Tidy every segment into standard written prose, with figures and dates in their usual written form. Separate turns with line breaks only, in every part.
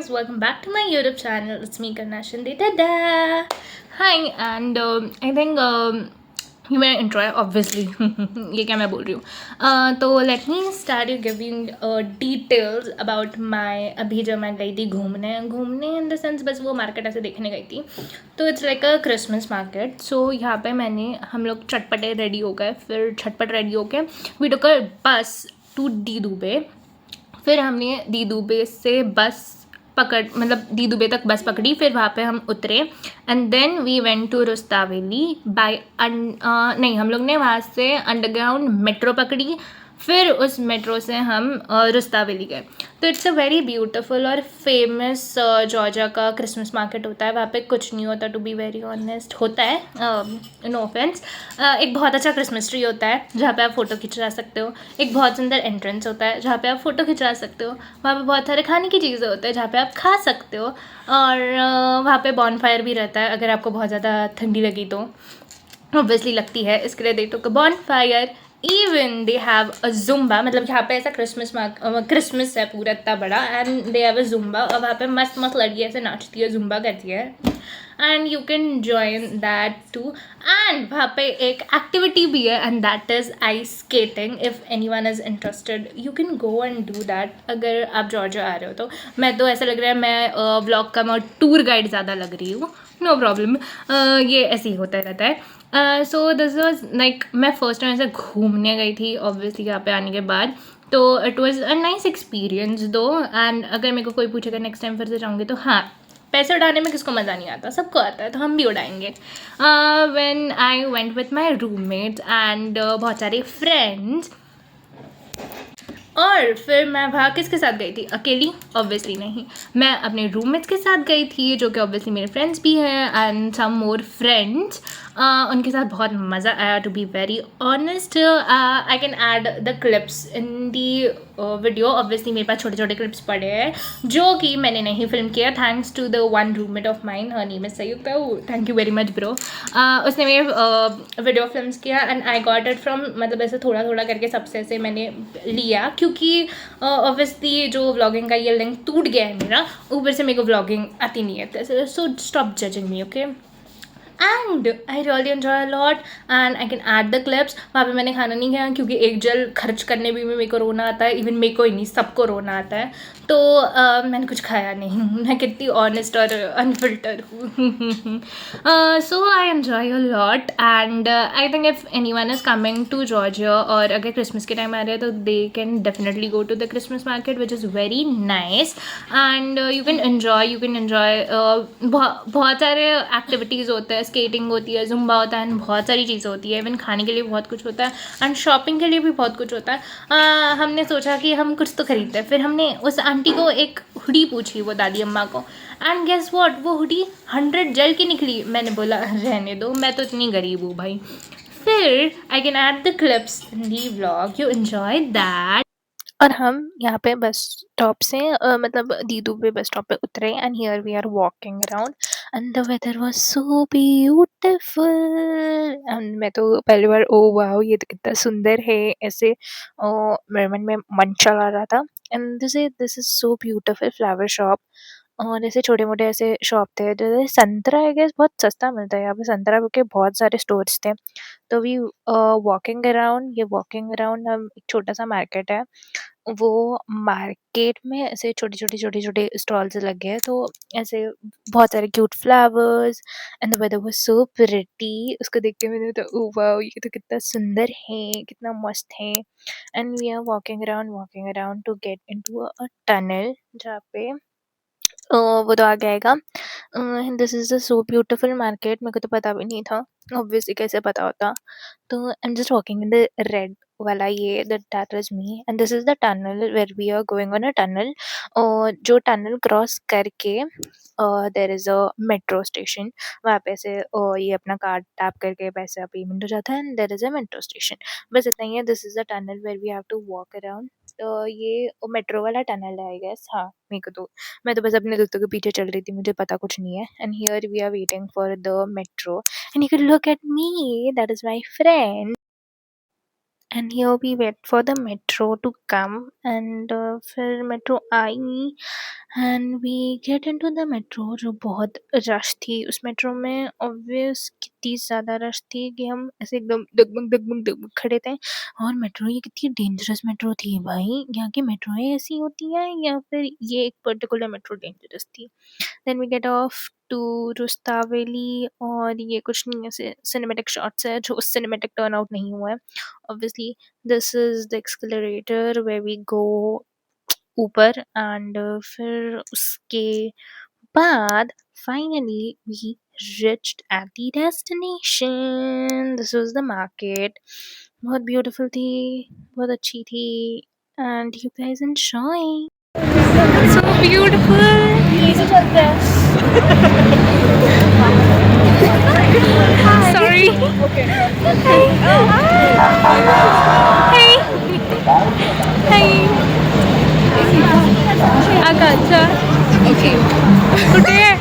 guys, welcome back to my YouTube channel. It's me, Karnashindi. Tada! Hi, and I think you may enjoy, obviously. ये क्या मैं बोल रही हूँ तो let me start you giving details about my अभी जब मैं गई थी घूमने घूमने इन द सेंस बस वो मार्केट ऐसे देखने गई थी तो it's like a Christmas market so यहाँ पे हम लोग चटपटे रेडी हो गए फिर झटपट रेडी हो गए वी टुक अ बस टू डी दुबे फिर हमने दी दुबे से बस पकड़ मतलब दी दुबे तक बस पकड़ी फिर वहाँ पे हम उतरे and then we went to Rustaveli by नहीं हम लोग ने वहाँ से अंडरग्राउंड मेट्रो पकड़ी फिर उस मेट्रो से हम रुस्तावेली गए तो इट्स अ वेरी ब्यूटीफुल और फेमस जॉर्जिया का क्रिसमस मार्केट होता है वहाँ पे कुछ नहीं होता टू बी वेरी ऑनेस्ट होता है नो ऑफेंस एक बहुत अच्छा क्रिसमस ट्री होता है जहाँ पे आप फ़ोटो खिंचवा सकते हो एक बहुत सुंदर एंट्रेंस होता है जहाँ पे आप फ़ोटो खिंचवा सकते हो वहाँ पे बहुत सारे खाने की चीज़ें होते हैं जहाँ पे आप खा सकते हो और वहाँ पे बॉनफायर भी रहता है अगर आपको बहुत ज़्यादा ठंडी लगी तो ऑब्वियसली लगती है इसके लिए they took a bonfire even they have a Zumba मतलब यहाँ पे ऐसा क्रिसमस है पूरा इतना बड़ा and they have a Zumba और वहाँ पे मस्त मस्त लड़कियाँ ऐसे नाचती है जुम्बा करती है and you can join that too and वहाँ पे एक एक्टिविटी भी है and that is ice skating if anyone is interested you can go and do that अगर आप जॉर्जिया आ रहे हो तो मैं तो ऐसा लग रहा है मैं व्लॉग का मैं टूर गाइड ज़्यादा लग रही हूँ नो प्रॉब्लम ये ऐसे ही होता रहता है सो दिस वॉज लाइक मैं फर्स्ट टाइम ऐसे घूमने गई थी ऑब्वियसली यहाँ पे आने के बाद तो it was a nice experience दो एंड अगर मेरे को कोई पूछेगा नेक्स्ट टाइम फिर से जाऊँगी तो हाँ पैसे उड़ाने में किसको मज़ा नहीं आता सबको आता है तो हम भी उड़ाएंगे when I went with my roommates and बहुत सारे फ्रेंड्स और फिर मैं वहाँ किसके साथ गई थी अकेली ऑब्वियसली नहीं मैं अपने रूममेट्स के साथ गई थी जो कि ऑब्वियसली मेरे फ्रेंड्स भी हैं एंड सम मोर फ्रेंड्स उनके साथ बहुत मज़ा आया to be very honest I can add the clips in the video obviously मेरे पास छोटे छोटे क्लिप्स पड़े हैं जो कि मैंने नहीं फिल्म किया thanks to the one roommate of mine her name is Samyukta thank you very much bro उसने मेरे वीडियो फिल्म्स किया and I got it from मतलब ऐसे थोड़ा थोड़ा करके सबसे ऐसे मैंने लिया क्योंकि ऑब्वियसली जो व्लॉगिंग का ये लिंक टूट गया है मेरा ऊपर से मेरे को व्लॉगिंग आती नहीं है so stop judging me okay and I really enjoy lot and I can add the clips वहाँ पे मैंने खाना नहीं खाया क्योंकि एक जल खर्च करने भी मेरे को रोना आता है इवन मेरे को ही नहीं सबको रोना आता है तो मैंने कुछ खाया नहीं मैं कितनी ऑनेस्ट और अनफिल्टर हूँ so I enjoy a lot and I think if anyone is coming to Georgia और अगर क्रिसमस के टाइम आ रहे हैं तो they can definitely go to the Christmas market which is very nice and you can enjoy बहुत सारे activities होते हैं स्केटिंग होती है जुम्बा होता है एंड बहुत सारी चीज़ें होती है इवन खाने के लिए बहुत कुछ होता है एंड शॉपिंग के लिए भी बहुत कुछ होता है हमने सोचा कि हम कुछ तो खरीदते हैं फिर हमने उस आंटी को एक हुडी पूछी वो दादी अम्मा को एंड गेस व्हाट वो हुडी 100 जल की निकली मैंने बोला रहने दो मैं तो इतनी गरीब हूँ भाई फिर आई can add the clips in the vlog you enjoy that और हम यहाँ पे बस स्टॉप से मतलब दीदू पे बस स्टॉप पे उतरे and here we are walking around and the weather was so beautiful and मैं तो पहली बार ओ वाओ ये तो कितना सुंदर है ऐसे मेरे मन में मन चला रहा था and this is so beautiful flower shop और ऐसे छोटे मोटे ऐसे शॉप थे जैसे संतरा आई गेस बहुत सस्ता मिलता है यहाँ पे संतरा के बहुत सारे स्टोर्स थे तो वी वॉकिंग अराउंड हम एक छोटा सा मार्केट है वो मार्केट में ऐसे छोटे-छोटे स्टॉल्स लगे हैं, तो ऐसे बहुत सारे cute flowers and the weather was so pretty उसको देख के मैंने तो ओह वाओ! ये तो कितना सुंदर है, कितना मस्त है and we are walking around to get into a tunnel जहाँ पे वो तो आ जाएगा this is a so beautiful market मेरे को तो पता भी नहीं था ऑब्वियसली कैसे पता होता तो I am just walking in the red वाला ये that is me and this is the tunnel where we are going on a tunnel और जो टनल क्रॉस करके there is a metro station वहाँ पे से ये अपना कार्ड टैप करके पैसा पेमेंट हो जाता है and there is a metro station बस इतना ही है this is the tunnel where we have to walk around ये मेट्रो वाला टनल है आई गेस हाँ मेरे को तो मैं तो बस अपने दोस्तों के पीछे चल रही थी मुझे पता कुछ नहीं है and here we are waiting for the metro and you can look at me that is my friend and here we wait for the metro to come and फिर मेट्रो आई and we get into the metro जो बहुत rush थी उस metro में obvious कितनी ज़्यादा rush थी कि हम ऐसे एकदम डगमग डगमग डगमग खड़े थे और मेट्रो ये कितनी डेंजरस मेट्रो थी भाई यहाँ की मेट्रोएं ऐसी होती हैं या फिर ये एक पर्टिकुलर मेट्रो डेंजरस थी then we get off to Rustaveli और ये कुछ नहीं ऐसे सिनेमेटिक शॉट्स है जो सिनेमेटिक टर्न आउट नहीं हुआ है obviously this is the accelerator where we go ऊपर एंड फिर उसके बाद finally we reached at the destination. This was the market. बहुत beautiful थी, बहुत अच्छी थी and you guys enjoy. So beautiful. कैसे चलते हैं? Sorry. Hey. Hey. आकांक्षा. Okay. कुठे आहे?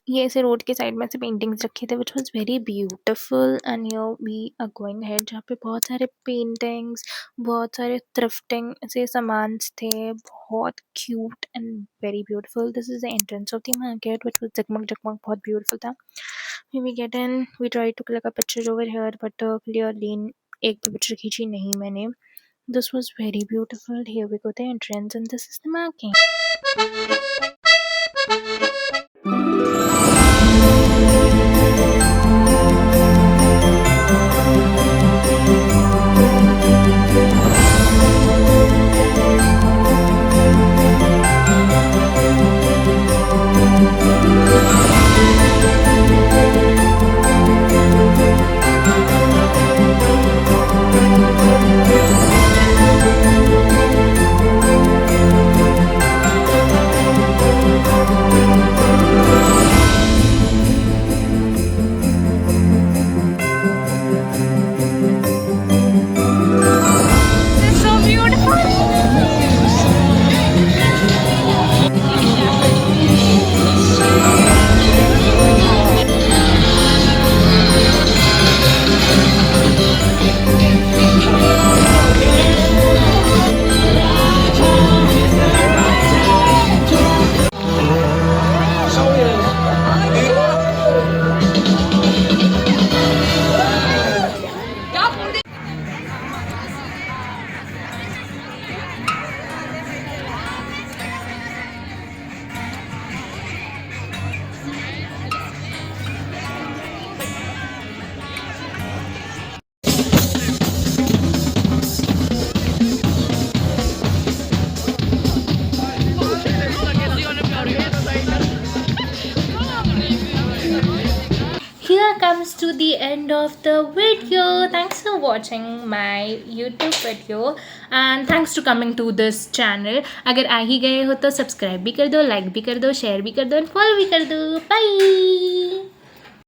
ये ऐसे रोड के साइड में से पेंटिंग्स रखे थे which was very beautiful and your we are going head जहाँ पे बहुत सारे पेंटिंग्स बहुत सारे थ्रिफ्टिंग से सामान्स थे बहुत cute and very beautiful this is the entrance of the market which was जगमग जगमग बहुत ब्यूटिफुल था we get in we try to click a picture over here but clearly एक भी पिक्चर खींची नहीं मैंने this was very beautiful here we go the entrance and this is the market It's so beautiful. Here comes to the end of the video. Thanks for watching my YouTube video and thanks to coming to this channel. अगर आ ही गए हो तो subscribe भी कर दो, like भी कर दो, शेयर भी कर दो एंड फॉलो भी कर दो. Bye.